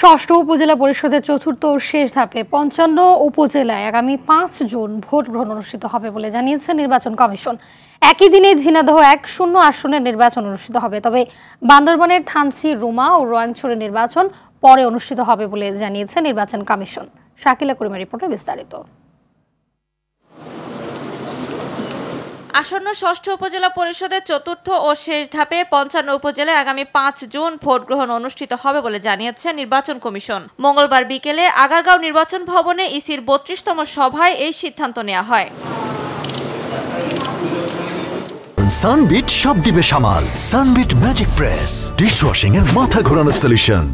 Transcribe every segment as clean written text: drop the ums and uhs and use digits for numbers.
ষষ্ঠ উপজেলা পরিষদের চতুর্থ ও শেষ ধাপে ৫৫ উপজেলায় আগামী ৫ জুন ভোট গ্রহণ অনুষ্ঠিত হবে বলে জানিয়েছে নির্বাচন কমিশন। একই দিনে ঝিনাইদহ ১-০ আসনের নির্বাচন অনুষ্ঠিত হবে, তবে বান্দরবানের থানচি, রুমা ও রোয়াংছড়ির নির্বাচন পরে অনুষ্ঠিত হবে বলে জানিয়েছে নির্বাচন কমিশন। শাকিলা করিমের রিপোর্টে বিস্তারিত। আসন্ন ষষ্ঠ উপজেলা পরিষদের চতুর্থ ও শেষ ধাপে ৫৫ উপজেলায় আগামী ৫ জুন ভোট গ্রহণ অনুষ্ঠিত হবে বলে জানিয়েছে নির্বাচন কমিশন। মঙ্গলবার বিকেলে আগারগাঁও নির্বাচন ভবনে ইসির ৩২তম সভায় এই সিদ্ধান্ত নেওয়া হয়। সানবিট সব দিবে সামাল। সানবিট ম্যাজিক প্রেস ডিশওয়াশিং এর মাথা ঘোরানো সলিউশন।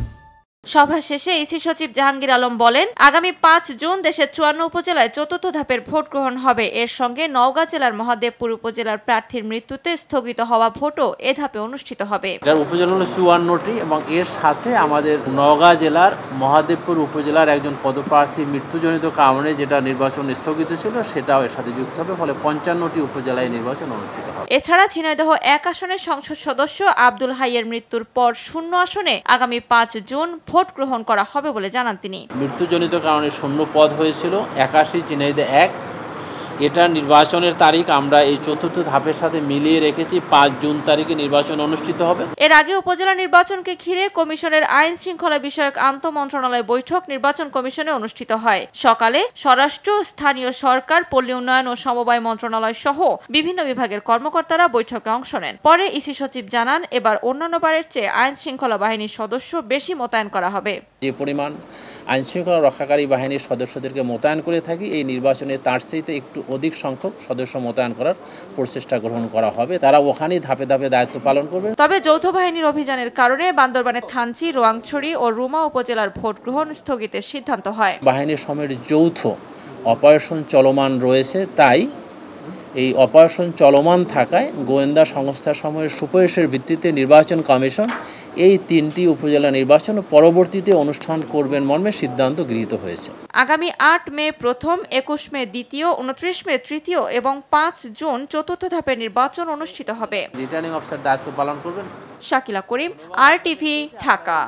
সভা শেষে ইসি সচিব জাহাঙ্গীর আলম বলেন, আগামী ৫ জুন দেশের ৫৪ উপজেলায় চতুর্থ ধাপের ভোট গ্রহণ হবে। এর সঙ্গে নওগাঁ জেলার মহাদেবপুর উপজেলার প্রার্থীর মৃত্যুতে স্থগিত হওয়া ভোটও এ ধাপে অনুষ্ঠিত হবে। এর উপজেলা হলো ৫৪টি এবং এর সাথে আমাদের নওগাঁ জেলার মহাদেবপুর উপজেলার একজন পদপ্রার্থীর মৃত্যুজনিত কারণে যেটা নির্বাচন স্থগিত ছিল সেটাও এর সাথে যুক্ত হবে, ফলে ৫৫টি উপজেলায় নির্বাচন অনুষ্ঠিত হবে। এছাড়া ঝিনাইদহ ১ আসনের সংসদ সদস্য আব্দুল হাইয়ের মৃত্যুর পর ০ আসনে আগামী ৫ জুন ভোট গ্রহণ করা হবে বলে জানান তিনি। মৃত্যুজনিত কারণে শূন্য পদ হয়েছিল ৮১, ঝিনাইদহ ১। এটা নির্বাচনের তারিখ আমরা এই চতুর্থ ধাপের সাথে মিলিয়ে রেখেছি, ৫ জুন তারিখে নির্বাচন অনুষ্ঠিত হবে। এর আগে উপজেলা নির্বাচনকে ঘিরে কমিশনের আইন শৃঙ্খলা বিষয়ক আন্তঃমন্ত্রণালয় বৈঠক নির্বাচন কমিশনে অনুষ্ঠিত হয়। সকালে স্বরাষ্ট্র, স্থানীয় সরকার, পল্লী উন্নয়ন ও সমবায় মন্ত্রণালয় সহ বিভিন্ন বিভাগের কর্মকর্তারা বৈঠকে অংশ নেন। পরে ইসি সচিব জানান, এবার অন্যান্য বারের চেয়ে আইন শৃঙ্খলা বাহিনীর সদস্য বেশি মোতায়েন করা হবে। যে পরিমাণ আইন শৃঙ্খলা রক্ষাকারী বাহিনীর সদস্যদেরকে মোতায়েন করে থাকি, এই নির্বাচনে তার চাইতে একটু অধিক সংখ্যক সদস্য মোতায়েন করার প্রচেষ্টা গ্রহণ করা হবে। তারা ওখানেই ধাপে ধাপে দায়িত্ব পালন করবে। তবে যৌথ বাহিনীর অভিযানের কারণে বান্দরবানের থানচি, রোয়াংছড়ি ও রুমা উপজেলার ভোট গ্রহণ স্থগিতের সিদ্ধান্ত হয়। বাহিনীর সময়ের যৌথ অপারেশন চলমান রয়েছে, তাই এই অপারেশন চলমান থাকায় গোয়েন্দা সংস্থা সময়ের সুপারিশের ভিত্তিতে নির্বাচন কমিশন এই ৩টি উপজেলা নির্বাচন পরবর্তীতে অনুষ্ঠান করবেন মর্মে সিদ্ধান্ত গৃহীত হয়েছে। আগামী ৮ মে প্রথম, ২১ মে দ্বিতীয়, ২৯ মে তৃতীয় এবং ৫ জুন চতুর্থ ধাপের নির্বাচন অনুষ্ঠিত হবে। রিটার্নিং অফিসার দায়িত্ব পালন করবেন। শাকিলা করিম, RTV, ঢাকা।